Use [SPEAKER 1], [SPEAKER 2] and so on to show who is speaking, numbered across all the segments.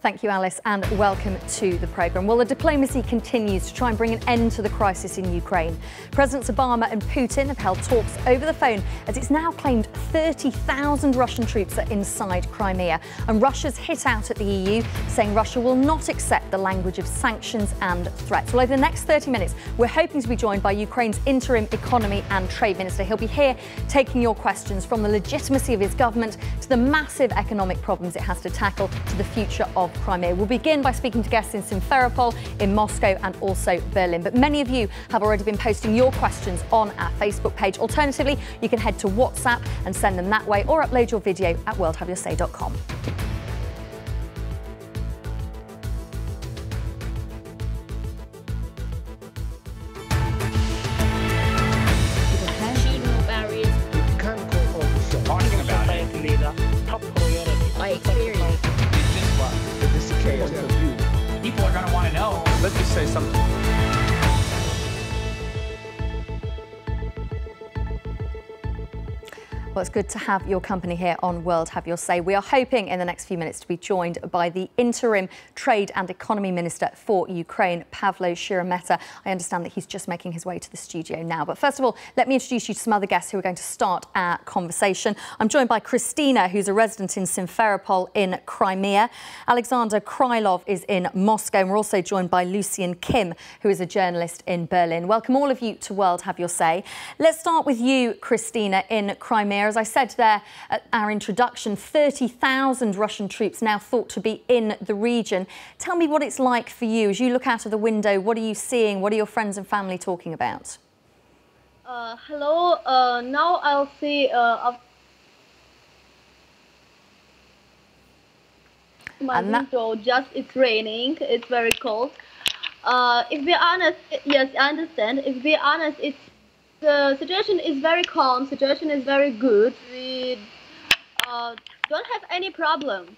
[SPEAKER 1] Thank you, Alice, and welcome to the programme. Well, the diplomacy continues to try and bring an end to the crisis in Ukraine. Presidents Obama and Putin have held talks over the phone as it's now claimed 30,000 Russian troops are inside Crimea. And Russia's hit out at the EU, saying Russia will not accept the language of sanctions and threats. Well, over the next 30 minutes, we're hoping to be joined by Ukraine's interim economy and trade minister. He'll be here taking your questions, from the legitimacy of his government to the massive economic problems it has to tackle to the future of Crimea. We'll begin by speaking to guests in Simferopol, in Moscow and also Berlin. But many of you have already been posting your questions on our Facebook page. Alternatively, you can head to WhatsApp and send them that way, or upload your video at WHYS.com.
[SPEAKER 2] People are going to want to know.
[SPEAKER 3] Let me say something.
[SPEAKER 1] Well, it's good to have your company here on World Have Your Say. We are hoping in the next few minutes to be joined by the interim trade and economy minister for Ukraine, Pavlo Sheremet. I understand that he's just making his way to the studio now. But first of all, let me introduce you to some other guests who are going to start our conversation. I'm joined by Christina, who's a resident in Simferopol in Crimea. Alexander Krylov is in Moscow. And we're also joined by Lucian Kim, who is a journalist in Berlin. Welcome all of you to World Have Your Say. Let's start with you, Christina, in Crimea. As I said there at our introduction, 30,000 Russian troops now thought to be in the region. Tell me what it's like for you. As you look out of the window, what are you seeing? What are your friends and family talking about?
[SPEAKER 4] Hello. Now I'll see my window. Just it's raining. It's very cold. If we're honest, yes, I understand. If we're honest, the situation is very calm. Situation is very good. We don't have any problem.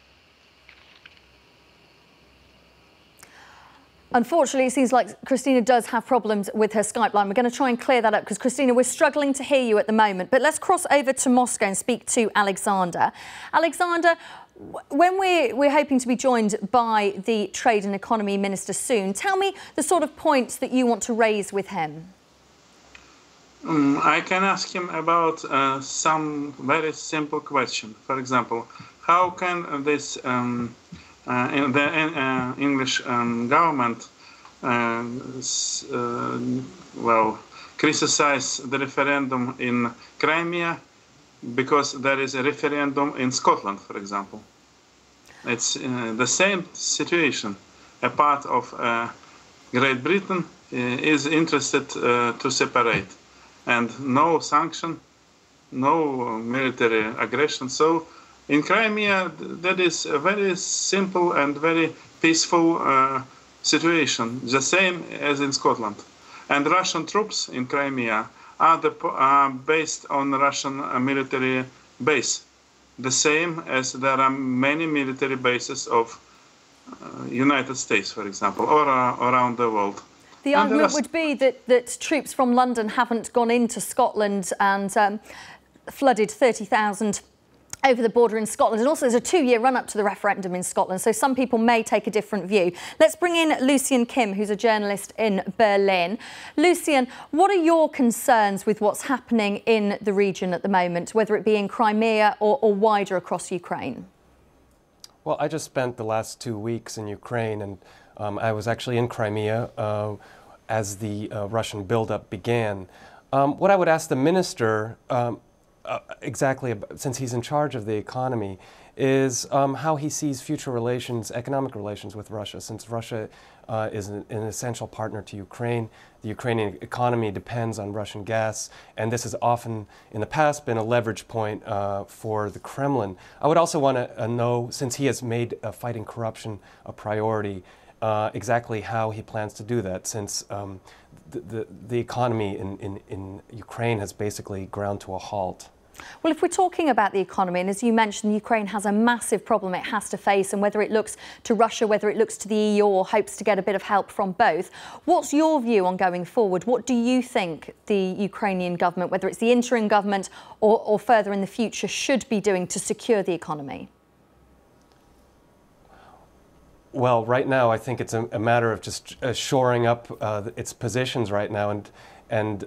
[SPEAKER 1] Unfortunately, it seems like Christina does have problems with her Skype line. We're going to try and clear that up because, Christina, we're struggling to hear you at the moment. But let's cross over to Moscow and speak to Alexander. Alexander, when we're hoping to be joined by the Trade and Economy Minister soon, tell me the sort of points that you want to raise with him.
[SPEAKER 3] I can ask him about some very simple question. For example, how can this English government criticize the referendum in Crimea because there is a referendum in Scotland, for example? It's the same situation. A part of Great Britain is interested to separate. And no sanction, no military aggression. So in Crimea, that is a very simple and very peaceful situation, the same as in Scotland. And Russian troops in Crimea are based on Russian military base, the same as there are many military bases of United States, for example, or around the world.
[SPEAKER 1] The argument would be that troops from London haven't gone into Scotland and flooded 30,000 over the border in Scotland. And also there's a 2-year run-up to the referendum in Scotland, so some people may take a different view. Let's bring in Lucian Kim, who's a journalist in Berlin. Lucian, what are your concerns with what's happening in the region at the moment, whether it be in Crimea or wider across Ukraine?
[SPEAKER 5] Well, I just spent the last 2 weeks in Ukraine, and I was actually in Crimea as the Russian buildup began. What I would ask the minister, exactly, since he's in charge of the economy, is how he sees future relations, economic relations with Russia, since Russia is an essential partner to Ukraine. The Ukrainian economy depends on Russian gas, and this has often, in the past, been a leverage point for the Kremlin. I would also want to know, since he has made fighting corruption a priority, exactly how he plans to do that, since the economy in Ukraine has basically ground to a halt.
[SPEAKER 1] Well, if we're talking about the economy, and as you mentioned, Ukraine has a massive problem it has to face, and whether it looks to Russia, whether it looks to the EU or hopes to get a bit of help from both, what's your view on going forward? What do you think the Ukrainian government, whether it's the interim government or further in the future, should be doing to secure the economy?
[SPEAKER 5] Well, right now I think it's a matter of just shoring up its positions right now, and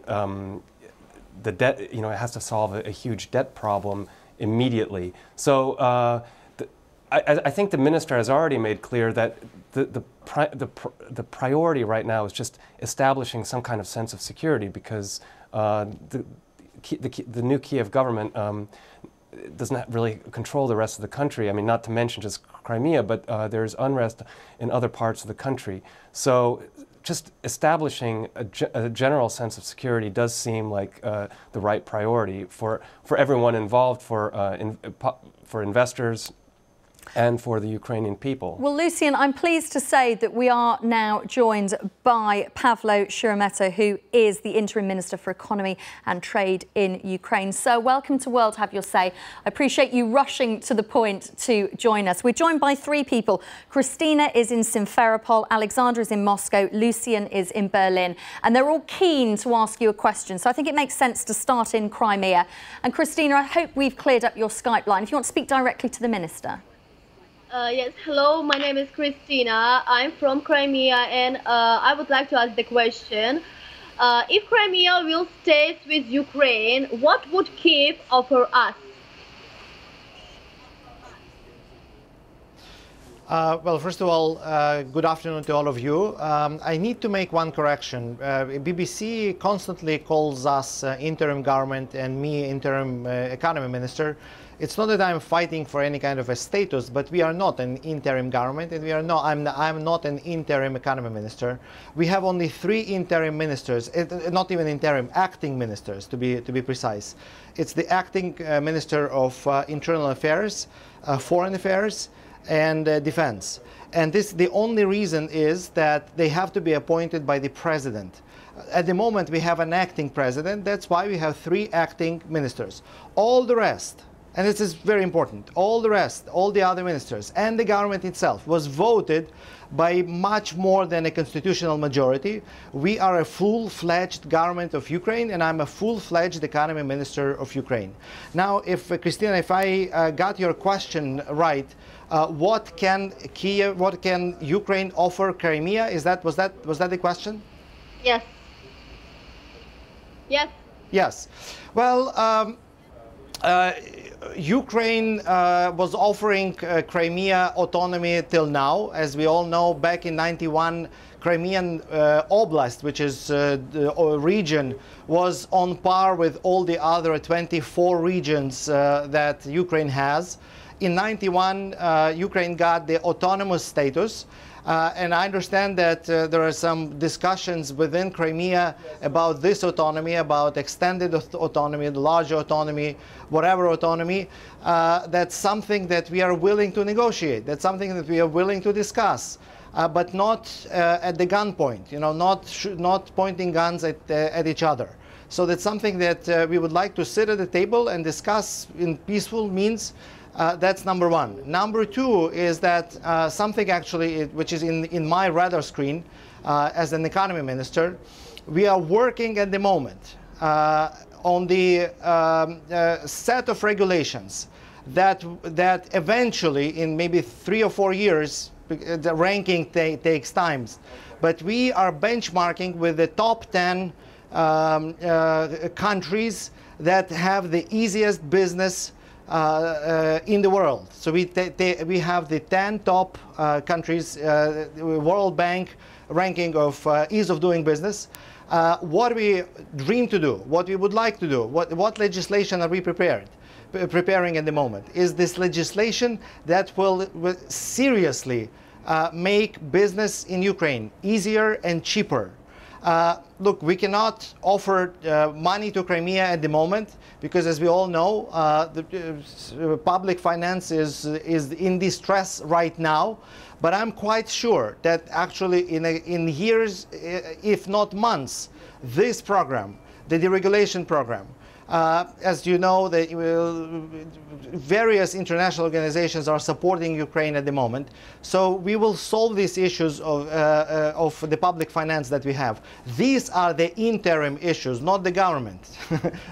[SPEAKER 5] the debt. You know, it has to solve a huge debt problem immediately. So I think the minister has already made clear that the priority right now is just establishing some kind of sense of security, because the new Kiev government doesn't really control the rest of the country. I mean, not to mention just Crimea, but there's unrest in other parts of the country. So just establishing a general sense of security does seem like the right priority for everyone involved, for investors, and for the Ukrainian people.
[SPEAKER 1] Well, Lucian, I'm pleased to say that we are now joined by Pavlo Sheremet, who is the interim Minister for Economy and Trade in Ukraine. So welcome to World Have Your Say. I appreciate you rushing to the point to join us. We're joined by three people. Christina is in Simferopol, Alexandra is in Moscow, Lucian is in Berlin, and they're all keen to ask you a question. So I think it makes sense to start in Crimea. And Christina, I hope we've cleared up your Skype line. If you want to speak directly to the Minister.
[SPEAKER 4] Yes, hello, my name is Christina. I'm from Crimea, and I would like to ask the question. If Crimea will stay with Ukraine, what would Kiev offer us?
[SPEAKER 6] Well, first of all, good afternoon to all of you. I need to make one correction. BBC constantly calls us interim government and me interim economy minister. It's not that I'm fighting for any kind of a status, but we are not an interim government, and we are not. I'm not an interim economy minister. We have only 3 interim ministers, not even interim, acting ministers to be precise. It's the acting minister of internal affairs, foreign affairs, and defense. And the only reason is that they have to be appointed by the president. At the moment, we have an acting president. That's why we have 3 acting ministers. All the rest. And this is very important. All the rest, all the other ministers, and the government itself was voted by much more than a constitutional majority. We are a full-fledged government of Ukraine, and I'm a full-fledged economy minister of Ukraine. Now, if Christina, if I got your question right, what can Ukraine offer Crimea? Was that the question?
[SPEAKER 4] Yes. Yes.
[SPEAKER 6] Yes. Well. Ukraine was offering Crimea autonomy till now. As we all know, back in '91, Crimean Oblast, which is the region, was on par with all the other 24 regions that Ukraine has. In '91, Ukraine got the autonomous status. And I understand that there are some discussions within Crimea about this autonomy, about extended autonomy, the larger autonomy, whatever autonomy. That's something that we are willing to negotiate. That's something that we are willing to discuss, but not at the gunpoint. You know, not pointing guns at each other. So that's something that we would like to sit at the table and discuss in peaceful means. That's number one. Number two is that something actually which is in my radar screen as an economy minister. We are working at the moment on the set of regulations that eventually, in maybe 3 or 4 years, the ranking takes time, but we are benchmarking with the top 10 countries that have the easiest business in the world. So we have the 10 top countries, World Bank ranking of ease of doing business. What we dream to do, what we would like to do, what legislation are we preparing at the moment, is this legislation that will seriously make business in Ukraine easier and cheaper. Look, we cannot offer money to Crimea at the moment because, as we all know, the public finance is in distress right now. But I'm quite sure that actually in years, if not months, this program, the deregulation program, As you know, various international organizations are supporting Ukraine at the moment. So we will solve these issues of the public finance that we have. These are the interim issues, not the government.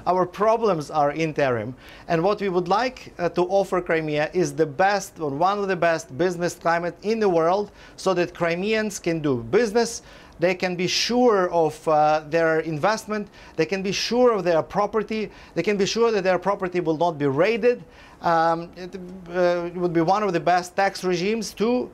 [SPEAKER 6] Our problems are interim. And what we would like to offer Crimea is the best, or one of the best business climate in the world, so that Crimeans can do business. They can be sure of their investment. They can be sure of their property. They can be sure that their property will not be raided. It would be one of the best tax regimes too,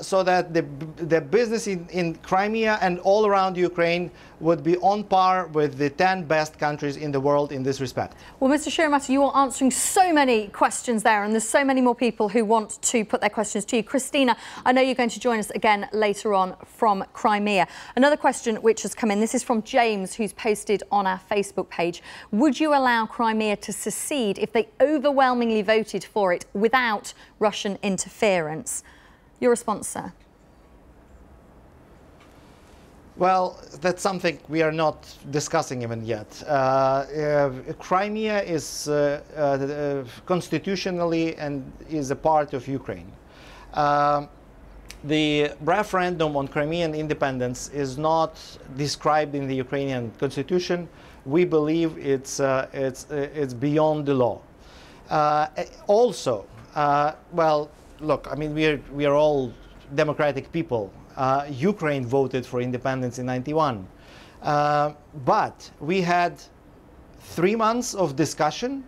[SPEAKER 6] so that the business in Crimea and all around Ukraine would be on par with the 10 best countries in the world in this respect.
[SPEAKER 1] Well, Mr. Sheremet, you are answering so many questions there, and there's so many more people who want to put their questions to you. Christina, I know you're going to join us again later on from Crimea. Another question which has come in, this is from James, who's posted on our Facebook page. Would you allow Crimea to secede if they overwhelmingly voted for it without Russian interference? Your response, sir?
[SPEAKER 6] Well, that's something we are not discussing even yet. Crimea is constitutionally and is a part of Ukraine. The referendum on Crimean independence is not described in the Ukrainian constitution. We believe it's beyond the law. Also, well, look, I mean, we are all democratic people. Ukraine voted for independence in '91, but we had 3 months of discussion.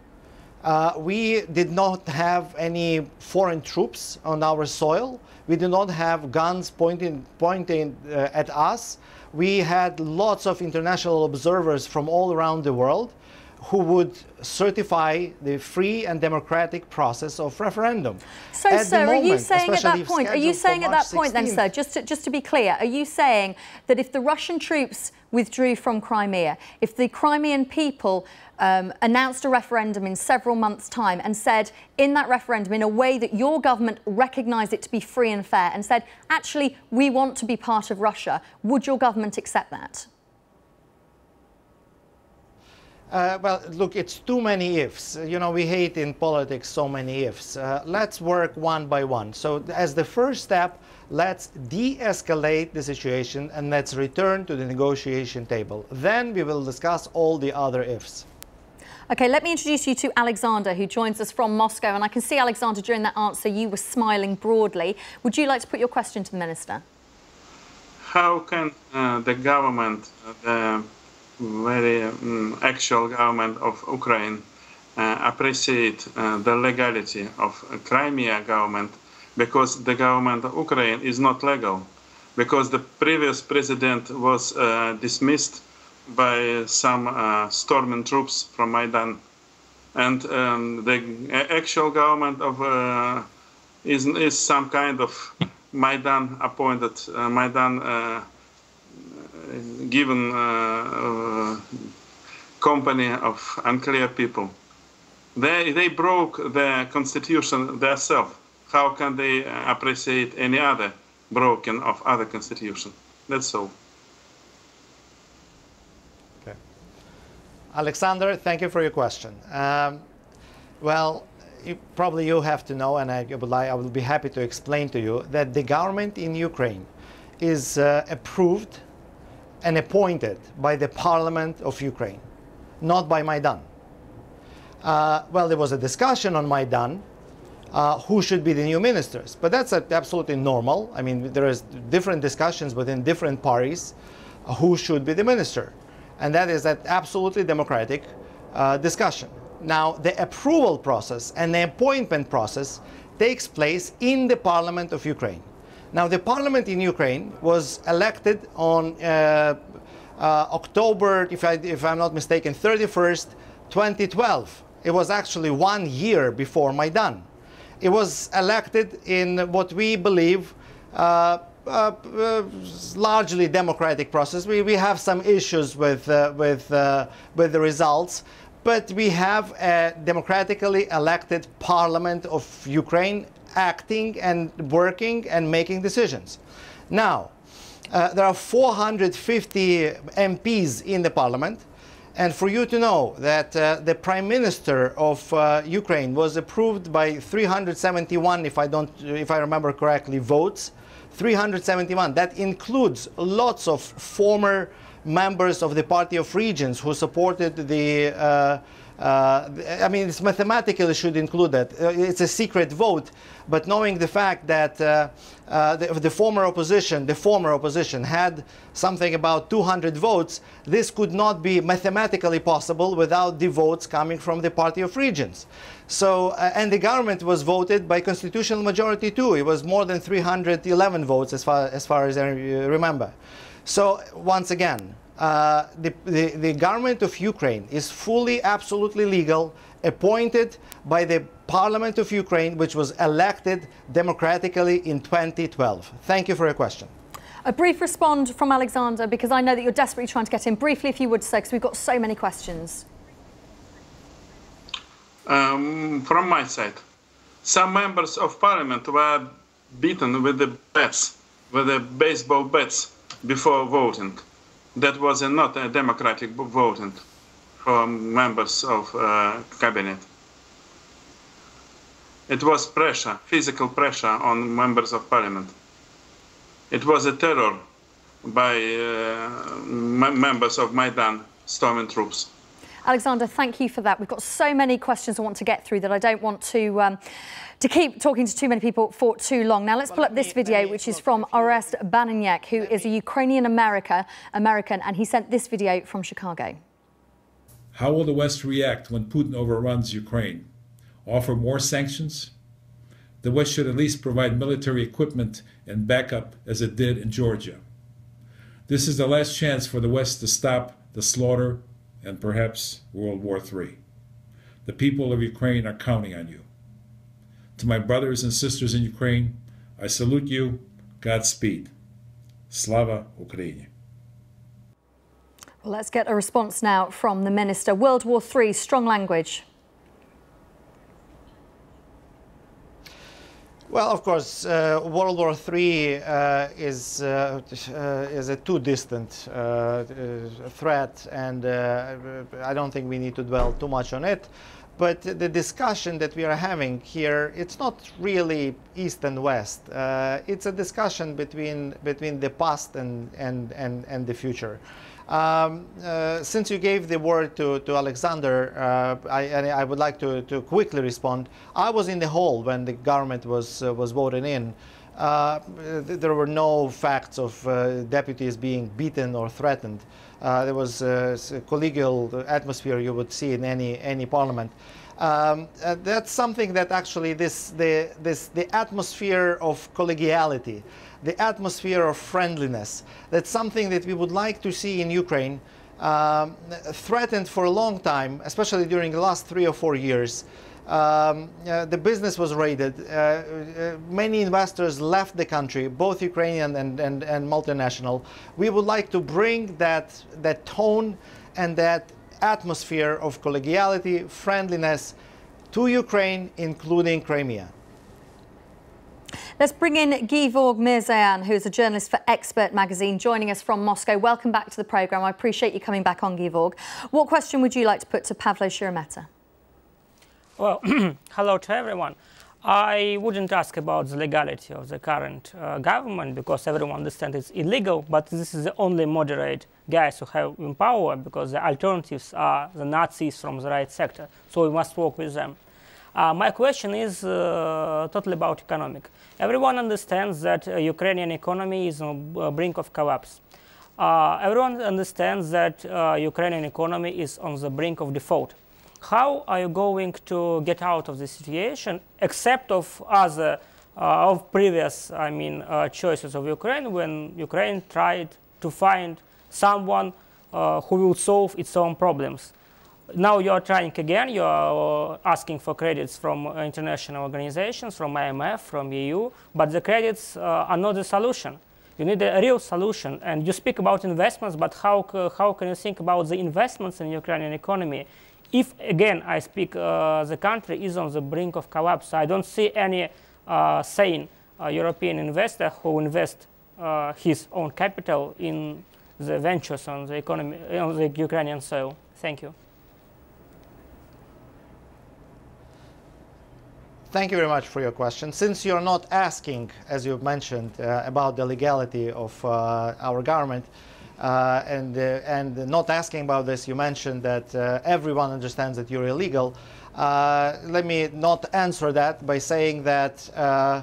[SPEAKER 6] We did not have any foreign troops on our soil. We did not have guns pointing at us. We had lots of international observers from all around the world who would certify the free and democratic process of referendum.
[SPEAKER 1] So, sir, are you saying at that point, then, sir, just to be clear, are you saying that if the Russian troops withdrew from Crimea, if the Crimean people announced a referendum in several months' time and said in that referendum, in a way that your government recognised it to be free and fair, and said, actually, we want to be part of Russia, would your government accept that?
[SPEAKER 6] Well, look, it's too many ifs. You know, we hate in politics so many ifs. Let's work one by one. So as the first step, let's de-escalate the situation and let's return to the negotiation table. Then we will discuss all the other ifs.
[SPEAKER 1] OK, let me introduce you to Alexander, who joins us from Moscow. And I can see, Alexander, during that answer, you were smiling broadly. Would you like to put your question to the Minister?
[SPEAKER 3] How can the government, very actual government of Ukraine, appreciate the legality of Crimea government, because the government of Ukraine is not legal, because the previous president was dismissed by some storming troops from Maidan, and the actual government of is some kind of Maidan appointed, Maidan given company of unclear people. They broke the constitution themselves. How can they appreciate any other broken of other constitution? That's all.
[SPEAKER 6] Okay. Alexander, thank you for your question. Well, probably you have to know, and I will be happy to explain to you, that the government in Ukraine is approved and appointed by the Parliament of Ukraine, not by Maidan. Well, there was a discussion on Maidan, who should be the new ministers, but that's absolutely normal. I mean, there is different discussions within different parties who should be the minister, and that is an absolutely democratic discussion. Now, the approval process and the appointment process takes place in the Parliament of Ukraine. Now, the parliament in Ukraine was elected on October, if I'm not mistaken, 31st, 2012. It was actually 1 year before Maidan. It was elected in what we believe largely democratic process. We have some issues with the results, but we have a democratically elected parliament of Ukraine acting and working and making decisions. Now, there are 450 MPs in the parliament, And for you to know that the Prime Minister of Ukraine was approved by 371, if I remember correctly, votes. 371. That includes lots of former members of the Party of Regions who supported the. I mean, it's mathematically should include that. It's a secret vote, but knowing the fact that the former opposition had something about 200 votes, this could not be mathematically possible without the votes coming from the Party of Regions. So, and the government was voted by constitutional majority too. It was more than 311 votes as far as I remember. So, once again, the government of Ukraine is fully, absolutely legal, appointed by the Parliament of Ukraine, which was elected democratically in 2012. Thank you for your question.
[SPEAKER 1] A brief response from Alexander, because I know that you're desperately trying to get in. Briefly, if you would, sir, because we've got so many questions.
[SPEAKER 3] From my side, some members of Parliament were beaten with the bats, with the baseball bats, before voting. That was not a democratic voting from members of cabinet. It was pressure, physical pressure on members of parliament. It was a terror by members of Maidan storming troops.
[SPEAKER 1] Alexander, thank you for that. We've got so many questions I want to get through that I don't want to keep talking to too many people for too long. Now, let's pull up this video, which is from Orest Bananyak, who is a Ukrainian American, and he sent this video from Chicago.
[SPEAKER 7] How will the West react when Putin overruns Ukraine? Offer more sanctions? The West should at least provide military equipment and backup as it did in Georgia. This is the last chance for the West to stop the slaughter and perhaps World War III. The people of Ukraine are counting on you. To my brothers and sisters in Ukraine, I salute you. Godspeed. Slava Ukraini.
[SPEAKER 1] Well, let's get a response now from the minister. World War III, strong language.
[SPEAKER 6] Well, of course, World War III is a too distant threat, and I don't think we need to dwell too much on it. But the discussion that we are having here, it's not really East and West. It's a discussion between the past and the future. Since you gave the word to Alexander, I would like to quickly respond. I was in the hall when the government was voted in. There were no facts of deputies being beaten or threatened. There was a collegial atmosphere you would see in any parliament. That's something that actually the atmosphere of collegiality, the atmosphere of friendliness, that's something that we would like to see in Ukraine, threatened for a long time, especially during the last 3 or 4 years. The business was raided. Many investors left the country, both Ukrainian and multinational. We would like to bring that tone and that atmosphere of collegiality, friendliness to Ukraine, including Crimea.
[SPEAKER 1] Let's bring in Gevorg Mirzayan, who is a journalist for Expert magazine, joining us from Moscow. Welcome back to the programme. I appreciate you coming back on, Gevorg. What question would you like to put to Pavlo Sheremet?
[SPEAKER 2] Well, hello to everyone. I wouldn't ask about the legality of the current government, because everyone understands it's illegal, but this is the only moderate guys who have in power, because the alternatives are the Nazis from the right sector, so we must work with them. My question is totally about economic. Everyone understands that Ukrainian economy is on the brink of collapse. Everyone understands that Ukrainian economy is on the brink of default. How are you going to get out of this situation, except of other of previous, choices of Ukraine, when Ukraine tried to find someone who will solve its own problems? Now you are trying again. You are asking for credits from international organizations, from IMF, from EU, but the credits are not the solution. You need a real solution. And you speak about investments, but how can you think about the investments in the Ukrainian economy? If, again, I speak, the country is on the brink of collapse, I don't see any sane European investor who invest his own capital in the ventures on the economy, on the Ukrainian soil. Thank you.
[SPEAKER 6] Thank you very much for your question. Since you're not asking, as you mentioned, about the legality of our government, and not asking about this, you mentioned that everyone understands that you're illegal. Let me not answer that by saying that our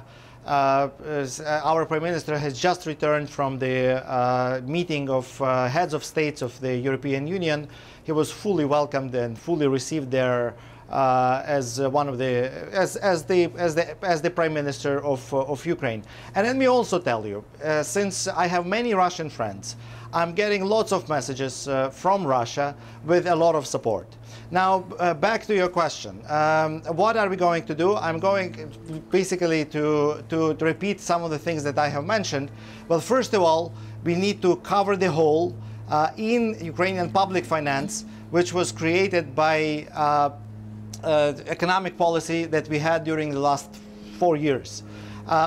[SPEAKER 6] Prime Minister has just returned from the meeting of heads of states of the European Union. He was fully welcomed and fully received there as one of the as the Prime Minister of Ukraine. And let me also tell you, since I have many Russian friends, I'm getting lots of messages from Russia with a lot of support. Now, back to your question. What are we going to do? I'm going basically to repeat some of the things that I have mentioned. Well, first of all, we need to cover the hole in Ukrainian public finance, which was created by economic policy that we had during the last 4 years.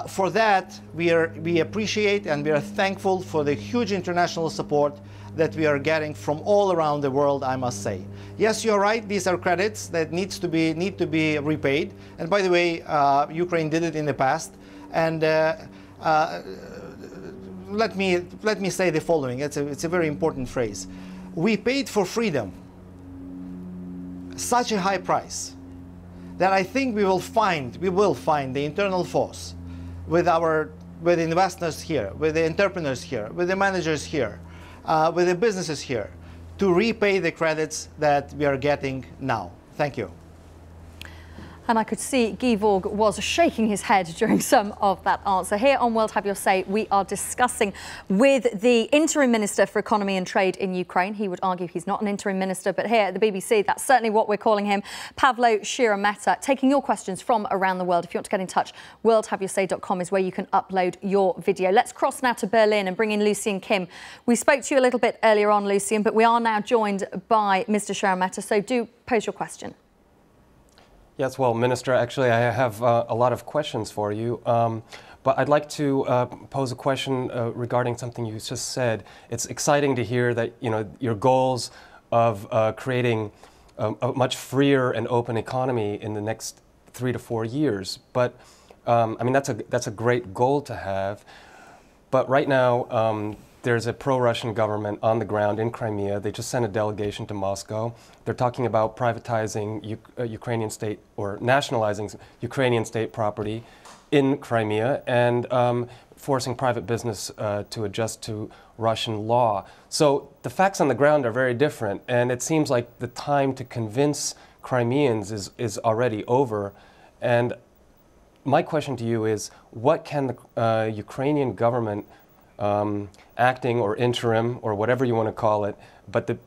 [SPEAKER 6] For that, we appreciate and we are thankful for the huge international support that we are getting from all around the world, I must say. Yes, you're right, these are credits that need to be repaid. And by the way, Ukraine did it in the past. And let me say the following, it's a very important phrase. We paid for freedom such a high price that I think we will find the internal force with investors here, with the entrepreneurs here, with the managers here, with the businesses here, to repay the credits that we are getting now. Thank you.
[SPEAKER 1] And I could see Gevorg was shaking his head during some of that answer. Here on World Have Your Say, we are discussing with the interim Minister for Economy and Trade in Ukraine. He would argue he's not an interim minister, but here at the BBC, that's certainly what we're calling him, Pavlo Sheremet, taking your questions from around the world. If you want to get in touch, worldhaveyoursay.com is where you can upload your video. Let's cross now to Berlin and bring in Lucian Kim. We spoke to you a little bit earlier on, Lucian, but we are now joined by Mr. Sheremet, so do pose your question.
[SPEAKER 5] Yes, well, Minister, actually, I have a lot of questions for you, but I'd like to pose a question regarding something you just said. It's exciting to hear that your goals of creating a much freer and open economy in the next 3 to 4 years. But I mean, that's a great goal to have. But right now, there's a pro-Russian government on the ground in Crimea. They just sent a delegation to Moscow. They're talking about privatizing Ukrainian state or nationalizing Ukrainian state property in Crimea and forcing private business to adjust to Russian law. So the facts on the ground are very different, and it seems like the time to convince Crimeans is already over. And my question to you is, what can the Ukrainian government acting or interim or whatever you want to call it, but the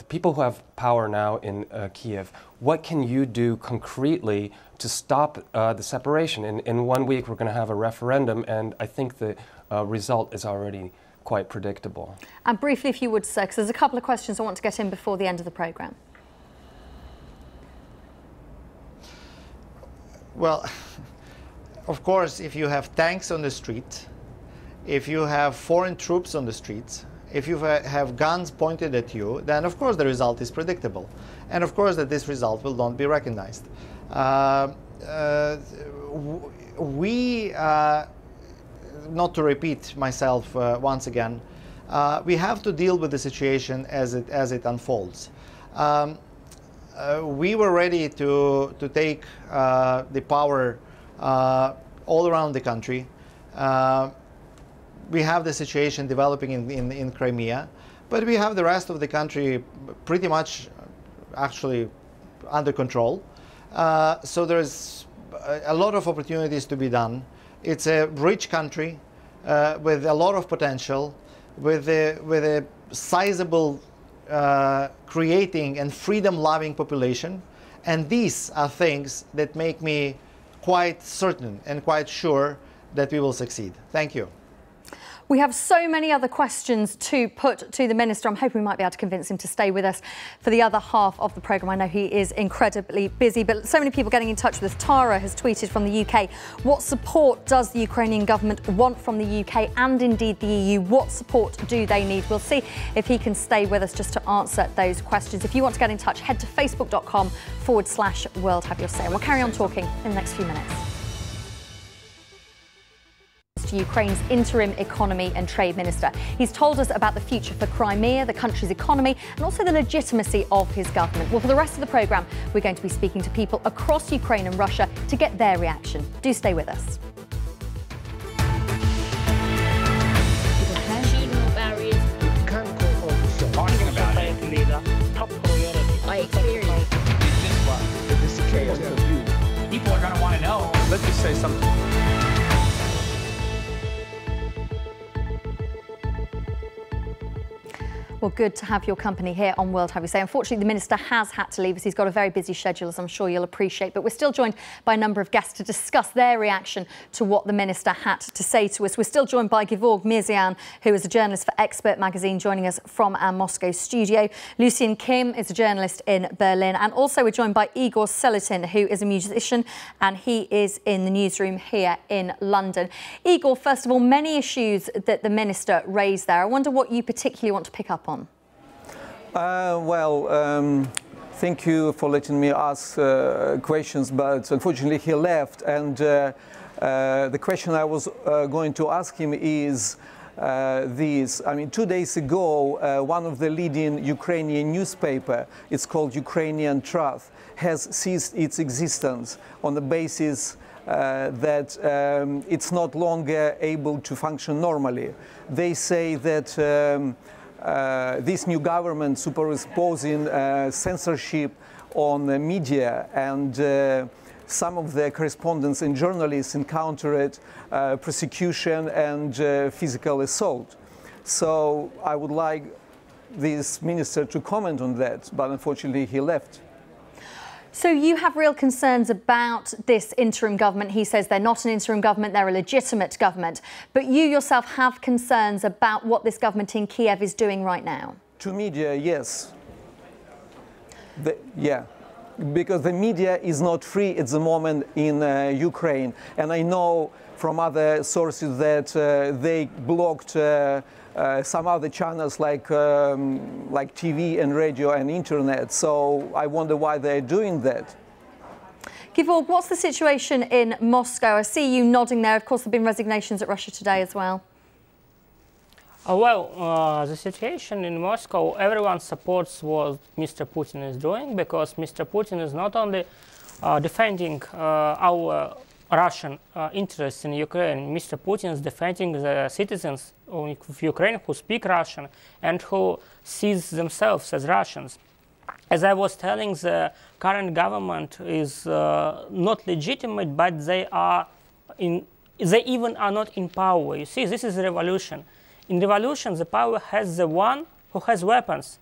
[SPEAKER 5] people who have power now in Kiev, what can you do concretely to stop the separation? In 1 week we're going to have a referendum, and I think the result is already quite predictable. And
[SPEAKER 1] briefly, if you would, sir, because there's a couple of questions I want to get in before the end of the programme.
[SPEAKER 6] Well, of course, if you have tanks on the street, if you have foreign troops on the streets, if you have guns pointed at you, then of course the result is predictable. And of course that this result will not be recognized. Not to repeat myself once again, we have to deal with the situation as it unfolds. We were ready to take the power all around the country. We have the situation developing in Crimea, but we have the rest of the country pretty much actually under control. So there's a lot of opportunities to be done. It's a rich country with a lot of potential, with a sizable creating and freedom-loving population. And these are things that make me quite certain and quite sure that we will succeed. Thank you.
[SPEAKER 1] We have so many other questions to put to the Minister. I'm hoping we might be able to convince him to stay with us for the other half of the programme. I know he is incredibly busy, but so many people getting in touch with us. Tara has tweeted from the UK, what support does the Ukrainian government want from the UK and indeed the EU? What support do they need? We'll see if he can stay with us just to answer those questions. If you want to get in touch, head to facebook.com/World Have Your Say. And we'll carry on talking in the next few minutes. Ukraine's interim economy and trade minister. He's told us about the future for Crimea, the country's economy, and also the legitimacy of his government. Well, for the rest of the programme, we're going to be speaking to people across Ukraine and Russia to get their reaction. Do stay with us.
[SPEAKER 8] Talking about it. Top priority. I experience. This is chaos. People are going to want to know.
[SPEAKER 9] Let me say something.
[SPEAKER 1] Well, good to have your company here on World Have You Say. Unfortunately, the Minister has had to leave us. He's got a very busy schedule, as I'm sure you'll appreciate. But we're still joined by a number of guests to discuss their reaction to what the Minister had to say to us. We're still joined by Gevorg Mirzian, who is a journalist for Expert magazine, joining us from our Moscow studio. Lucian Kim is a journalist in Berlin. And also we're joined by Igor Seletin, who is a musician, and he is in the newsroom here in London. Igor, first of all, many issues that the Minister raised there. I wonder what you particularly want to pick up on.
[SPEAKER 10] Thank you for letting me ask questions, but unfortunately he left, and the question I was going to ask him is this. I mean, 2 days ago, one of the leading Ukrainian newspaper, it's called Ukrainian Truth, has ceased its existence on the basis that it's not longer able to function normally. They say that this new government superimposing censorship on the media, and some of the correspondents and journalists encountered persecution and physical assault. So I would like this minister to comment on that, but unfortunately he left.
[SPEAKER 1] So you have real concerns about this interim government. He says they're not an interim government, they're a legitimate government. But you yourself have concerns about what this government in Kiev is doing right now?
[SPEAKER 10] To media, yes. Yeah, because the media is not free at the moment in Ukraine. And I know from other sources that they blocked some other channels like TV and radio and internet. So I wonder why they're doing that.
[SPEAKER 1] Gevorg, what's the situation in Moscow? I see you nodding there. Of course, there have been resignations at Russia Today as well.
[SPEAKER 2] The situation in Moscow, everyone supports what Mr. Putin is doing, because Mr. Putin is not only defending our Russian interests in Ukraine. Mr. Putin is defending the citizens of Ukraine who speak Russian and who sees themselves as Russians. As I was telling, the current government is not legitimate, but they even are not in power. You see, this is a revolution. In revolution, the power has the one who has weapons,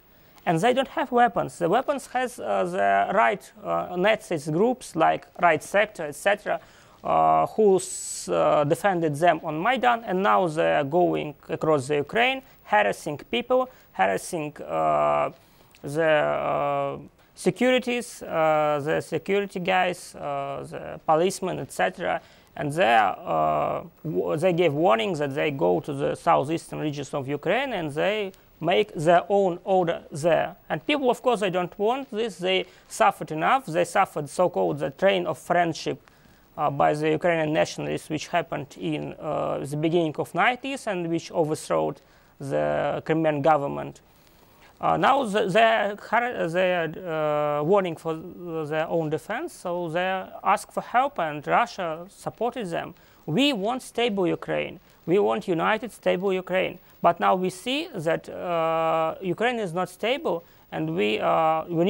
[SPEAKER 2] and they don't have weapons. The weapons has the right Nazis groups like Right Sector, etc., who defended them on Maidan, and now they are going across the Ukraine, harassing people, harassing the securities, the security guys, the policemen, etc. And they gave warnings that they go to the southeastern regions of Ukraine and they make their own order there. And people, of course, they don't want this. They suffered enough. They suffered so-called the train of friendship by the Ukrainian nationalists, which happened in the beginning of 90s and which overthrew the Crimean government. Now they are warning for their own defense, so they ask for help, and Russia supported them. We want stable Ukraine. We want united, stable Ukraine. But now we see that Ukraine is not stable, and we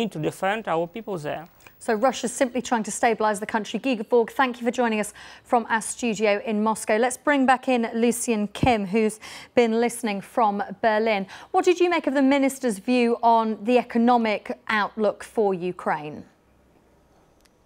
[SPEAKER 2] need to defend our people there.
[SPEAKER 1] So Russia's simply trying to stabilise the country. Gevorg, thank you for joining us from our studio in Moscow. Let's bring back in Lucian Kim, who's been listening from Berlin. What did you make of the minister's view on the economic outlook for Ukraine?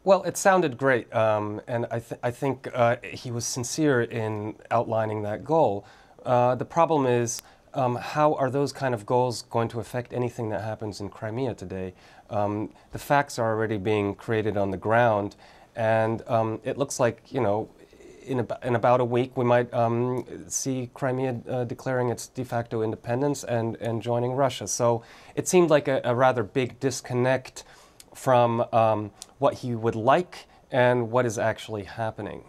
[SPEAKER 5] Well, it sounded great, and I think he was sincere in outlining that goal. The problem is, how are those kind of goals going to affect anything that happens in Crimea today? The facts are already being created on the ground, and it looks like, you know, in about a week we might see Crimea declaring its de facto independence and joining Russia. So it seemed like a rather big disconnect from what he would like and what is actually happening.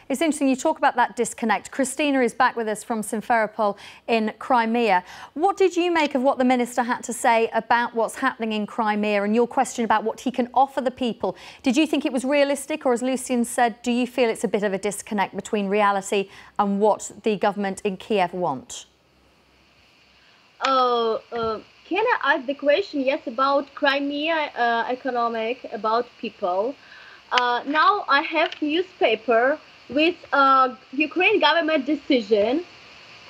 [SPEAKER 1] It's interesting you talk about that disconnect. Christina is back with us from Simferopol in Crimea. What did you make of what the minister had to say about what's happening in Crimea and your question about what he can offer the people? Did you think it was realistic, or as Lucian said, do you feel it's a bit of a disconnect between reality and what the government in Kiev want?
[SPEAKER 4] Can I ask the question, yes, about Crimea economic, about people? Now I have newspaper with Ukraine government decision,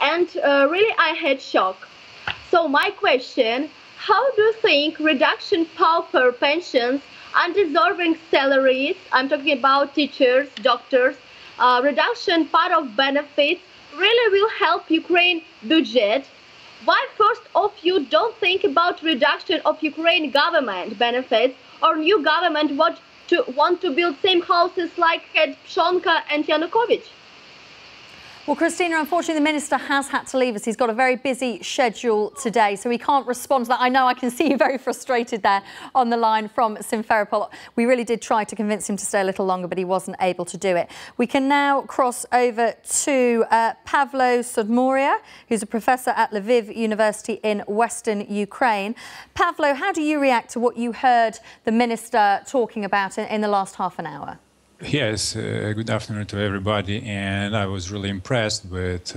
[SPEAKER 4] and really I had shock. So my question, how do you think reduction pauper pensions, undeserving salaries, I'm talking about teachers, doctors, reduction part of benefits really will help Ukraine budget? Why first of you don't think about reduction of Ukraine government benefits, or new government want to build same houses like had Pshonka and Yanukovych?
[SPEAKER 1] Well, Christina, unfortunately, the minister has had to leave us. He's got a very busy schedule today, so he can't respond to that. I know I can see you very frustrated there on the line from Simferopol. We really did try to convince him to stay a little longer, but he wasn't able to do it. We can now cross over to Pavlo Sheremet, who's a professor at Lviv University in Western Ukraine. Pavlo, how do you react to what you heard the minister talking about in the last half an hour?
[SPEAKER 9] Yes, good afternoon to everybody, and I was really impressed with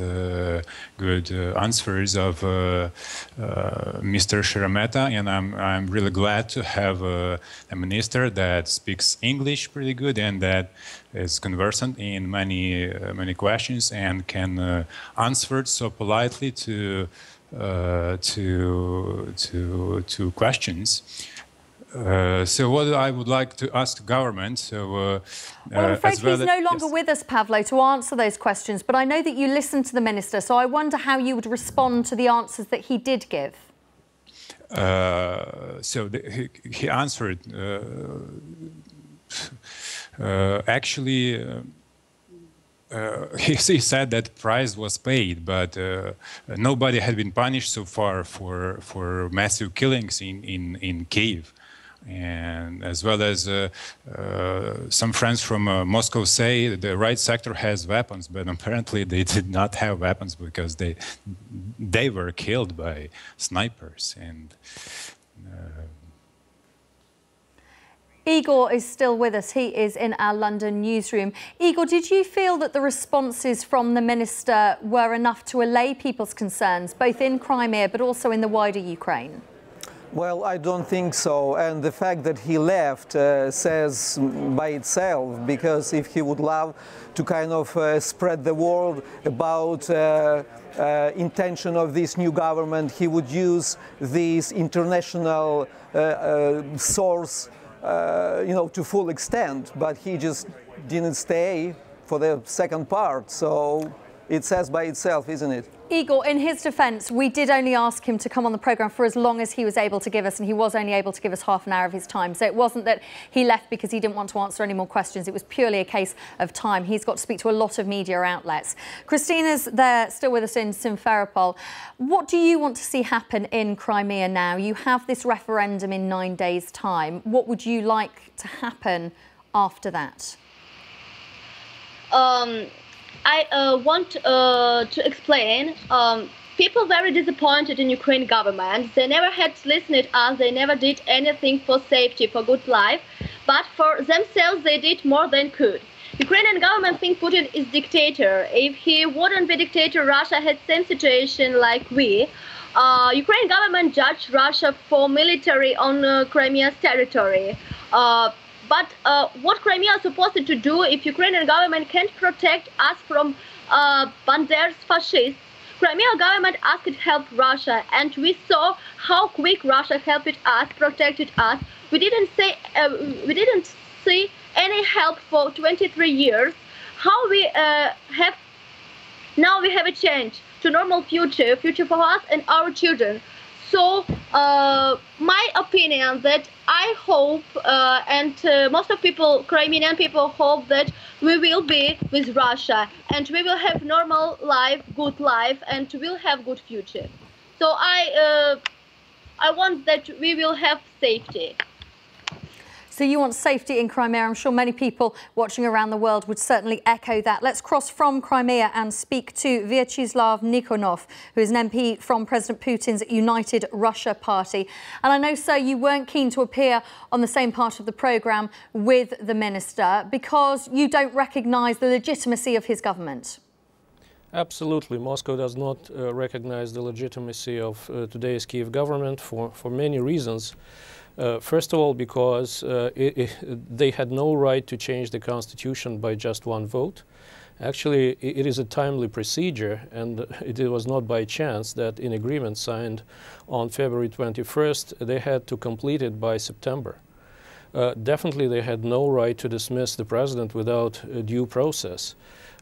[SPEAKER 9] good answers of Mr. Sheremet, and I'm really glad to have a minister that speaks English pretty good and that is conversant in many questions and can answer so politely to questions. So what I would like to ask the government,
[SPEAKER 1] well, I'm afraid he's no longer with us, Pavlo, to answer those questions, but I know that you listened to the minister, so I wonder how you would respond to the answers that he did give.
[SPEAKER 9] He answered, actually, he said that price was paid, but nobody had been punished so far for massive killings in Kyiv. And as well as some friends from Moscow say that the right sector has weapons, but apparently they did not have weapons because they were killed by snipers. And
[SPEAKER 1] Igor is still with us. He is in our London newsroom. Igor, did you feel that the responses from the minister were enough to allay people's concerns, both in Crimea but also in the wider Ukraine?
[SPEAKER 10] Well, I don't think so, and the fact that he left says by itself, because if he would love to kind of spread the word about intention of this new government, he would use this international source, to full extent, but he just didn't stay for the second part, so it says by itself, isn't it?
[SPEAKER 1] Igor, in his defence, we did only ask him to come on the programme for as long as he was able to give us, and he was only able to give us half an hour of his time. So it wasn't that he left because he didn't want to answer any more questions. It was purely a case of time. He's got to speak to a lot of media outlets. Christina's there, still with us in Simferopol. What do you want to see happen in Crimea now? You have this referendum in 9 days' time. What would you like to happen after that?
[SPEAKER 4] I want to explain. People very disappointed in Ukraine government. They never had listened to us. They never did anything for safety, for good life. But for themselves, they did more than could. Ukrainian government think Putin is dictator. If he wouldn't be dictator, Russia had same situation like we. Ukrainian government judged Russia for military on Crimea's territory. But what Crimea is supposed to do if Ukrainian government can't protect us from Bander's fascists? Crimea government asked help Russia, and we saw how quick Russia helped us, protected us. We didn't see any help for 23 years. How we have Now we have a change to normal future for us and our children. So my opinion that I hope and most of people, Crimean people, hope that we will be with Russia and we will have normal life, good life, and we'll have good future. So I want that we will have safety.
[SPEAKER 1] So you want safety in Crimea. I'm sure many people watching around the world would certainly echo that. Let's cross from Crimea and speak to Vyacheslav Nikonov, who is an MP from President Putin's United Russia Party. And I know, sir, you weren't keen to appear on the same part of the programme with the minister because you don't recognise the legitimacy of his government.
[SPEAKER 11] Absolutely. Moscow does not recognize the legitimacy of today's Kiev government for many reasons. First of all, because they had no right to change the constitution by just one vote. Actually, it is a timely procedure, and it was not by chance that in agreement signed on February 21st, they had to complete it by September. Definitely, they had no right to dismiss the president without due process,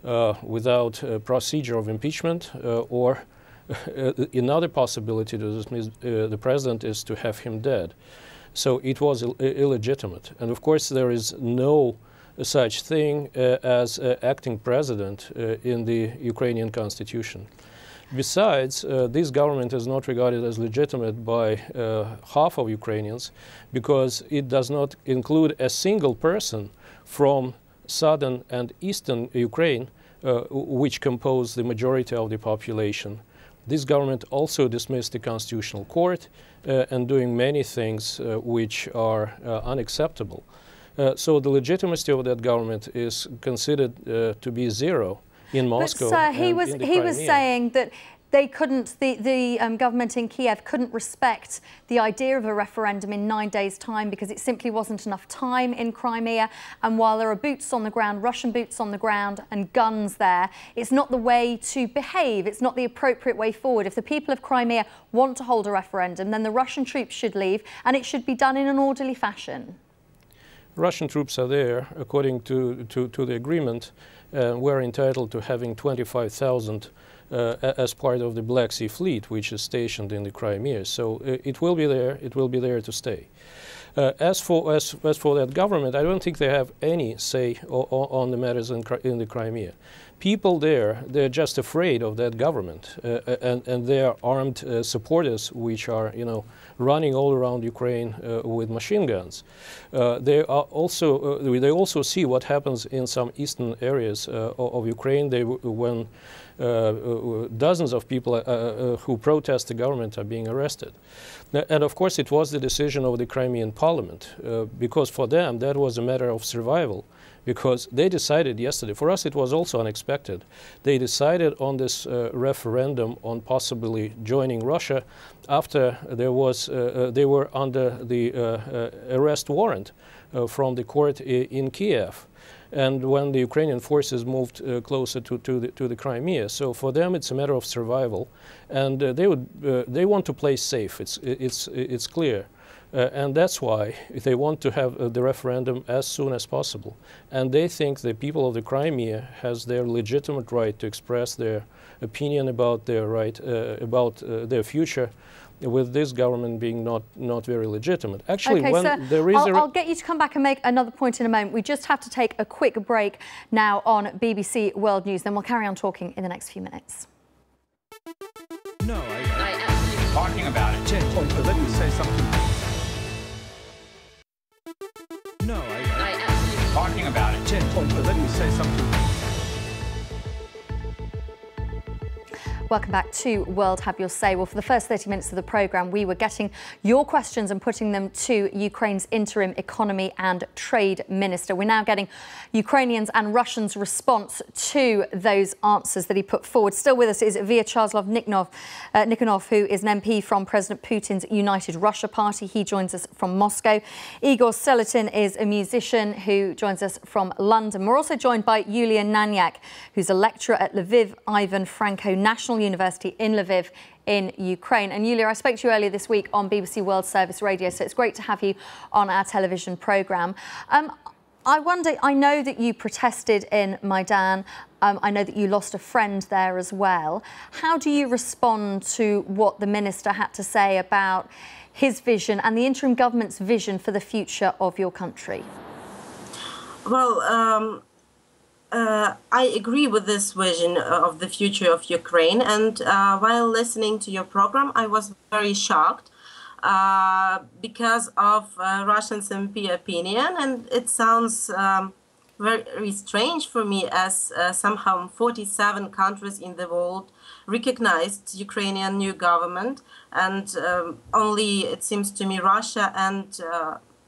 [SPEAKER 11] without procedure of impeachment, or another possibility to dismiss the president is to have him dead. So it was illegitimate. And of course, there is no such thing as acting president in the Ukrainian constitution. Besides, this government is not regarded as legitimate by half of Ukrainians because it does not include a single person from southern and eastern Ukraine, which compose the majority of the population. This government also dismissed the Constitutional Court and doing many things which are unacceptable. So the legitimacy of that government is considered to be zero in Moscow.
[SPEAKER 1] But sir, he was saying that they couldn't, the government in Kiev couldn't respect the idea of a referendum in 9 days' time because it simply wasn't enough time in Crimea. And while there are boots on the ground, Russian boots on the ground and guns there, it's not the way to behave. It's not the appropriate way forward. If the people of Crimea want to hold a referendum, then the Russian troops should leave and it should be done in an orderly fashion.
[SPEAKER 11] Russian troops are there, according to the agreement. We're entitled to having 25,000 as part of the Black Sea Fleet, which is stationed in the Crimea. So it will be there. It will be there to stay. As for that government, I don't think they have any say on the matters in the Crimea. People there, they're just afraid of that government, and they are armed supporters, which are, running all around Ukraine with machine guns. They also see what happens in some eastern areas of Ukraine. When dozens of people who protest the government are being arrested. And of course, it was the decision of the Crimean parliament, because for them that was a matter of survival. Because they decided yesterday, for us it was also unexpected, they decided on this referendum on possibly joining Russia after there was, they were under the arrest warrant from the court in Kiev. And when the Ukrainian forces moved closer to the Crimea. So for them it's a matter of survival. And they want to play safe, it's clear. And that's why they want to have the referendum as soon as possible. And they think the people of the Crimea has their legitimate right to express their opinion about their their future, with this government being not very legitimate. Actually,
[SPEAKER 1] okay,
[SPEAKER 11] when
[SPEAKER 1] sir,
[SPEAKER 11] there is
[SPEAKER 1] I'll get you to come back and make another point in a moment. We just have to take a quick break now on BBC World News. Then we'll carry on talking in the next few minutes.
[SPEAKER 12] No, I actually talking about it. Let me say something. No, I actually talking about it. Let me say something.
[SPEAKER 1] Welcome back to World Have Your Say. Well, for the first 30 minutes of the programme, we were getting your questions and putting them to Ukraine's interim economy and trade minister. We're now getting Ukrainians and Russians' response to those answers that he put forward. Still with us is Vyacheslav Nikonov, who is an MP from President Putin's United Russia Party. He joins us from Moscow. Igor Seletin is a musician who joins us from London. We're also joined by Yulia Nanyak, who's a lecturer at Lviv Ivan Franko National University in Lviv in Ukraine. And Yulia, I spoke to you earlier this week on BBC World Service Radio, so it's great to have you on our television programme. I wonder, I know that you protested in Maidan. I know that you lost a friend there as well. How do you respond to what the minister had to say about his vision and the interim government's vision for the future of your country?
[SPEAKER 13] Well, I agree with this vision of the future of Ukraine. And while listening to your program, I was very shocked because of Russians' MP opinion. And it sounds very strange for me, as somehow 47 countries in the world recognized Ukrainian new government, and only, it seems to me, Russia and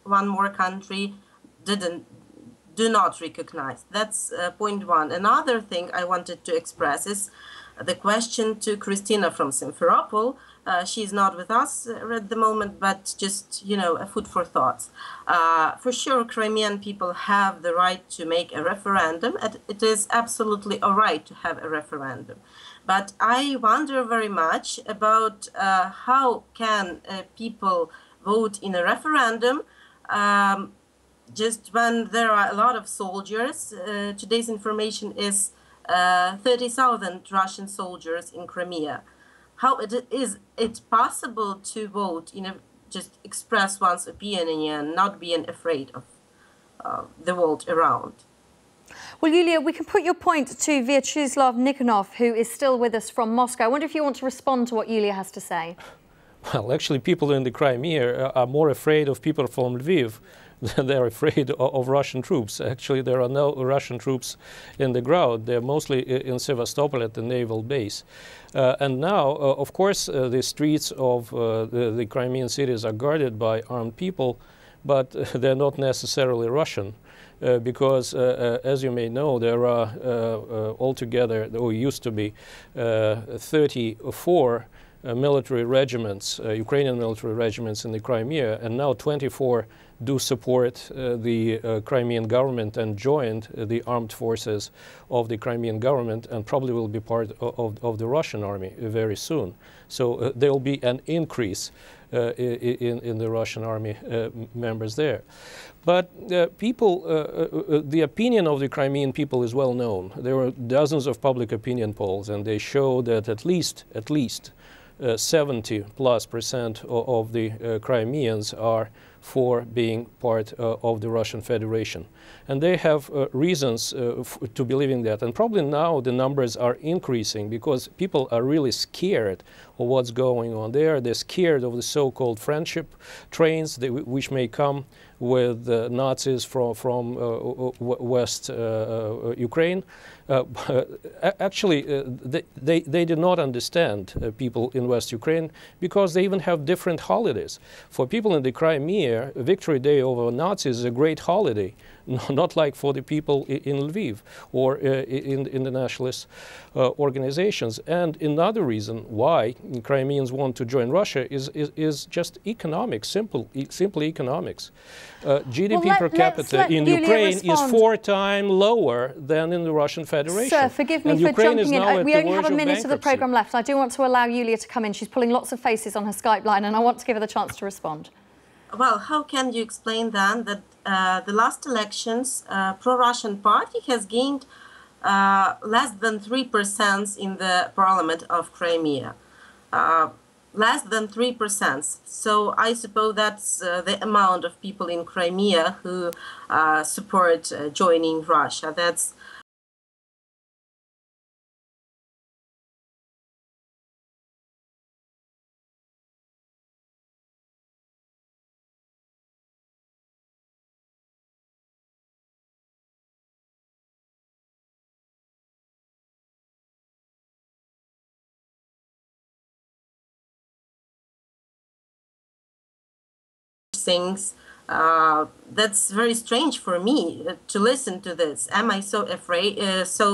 [SPEAKER 13] one more country do not recognize. That's point one. Another thing I wanted to express is the question to Christina from Simferopol. She's not with us at the moment, but just, you know, a food for thoughts. For sure, Crimean people have the right to make a referendum, and it is absolutely all right to have a referendum. But I wonder very much about how can people vote in a referendum just when there are a lot of soldiers. Today's information is 30,000 Russian soldiers in Crimea. How is it possible to vote, just express one's opinion, not being afraid of the world around?
[SPEAKER 1] Well, Yulia, we can put your point to Vyacheslav Nikonov, who is still with us from Moscow. I wonder if you want to respond to what Yulia has to say.
[SPEAKER 11] Well, actually, people in the Crimea are more afraid of people from Lviv than they're afraid of Russian troops. Actually, there are no Russian troops in the ground. They're mostly in Sevastopol at the naval base. And now, of course, the streets of the Crimean cities are guarded by armed people, but they're not necessarily Russian. Because, as you may know, there are altogether, or used to be, 34 military regiments, Ukrainian military regiments in the Crimea, and now 24 do support the Crimean government and joined the armed forces of the Crimean government, and probably will be part of the Russian army very soon. So there will be an increase in the Russian army members there. But the opinion of the Crimean people is well known. There were dozens of public opinion polls, and they show that at least 70+% of the Crimeans are for being part of the Russian Federation. And they have reasons to believe in that. And probably now the numbers are increasing because people are really scared of what's going on there. They're scared of the so-called friendship trains which may come with Nazis from West Ukraine. Actually, they did not understand people in West Ukraine because they even have different holidays. For people in the Crimea, Victory Day over Nazis is a great holiday, not like for the people in Lviv or in the nationalist organizations. And another reason why Crimeans want to join Russia is just economics, simply economics. GDP per capita in Ukraine is 4 times lower than in the Russian Federation.
[SPEAKER 1] Sir, forgive me for jumping in. We only have a minute of the programme left. I do want to allow Yulia to come in. She's pulling lots of faces on her Skype line, and I want to give her the chance to respond.
[SPEAKER 13] Well, how can you explain then that the last elections, pro-Russian party has gained less than 3% in the parliament of Crimea? Less than 3%. So I suppose that's the amount of people in Crimea who support joining Russia. That's things. That's very strange for me to listen to this. Am I so afraid, so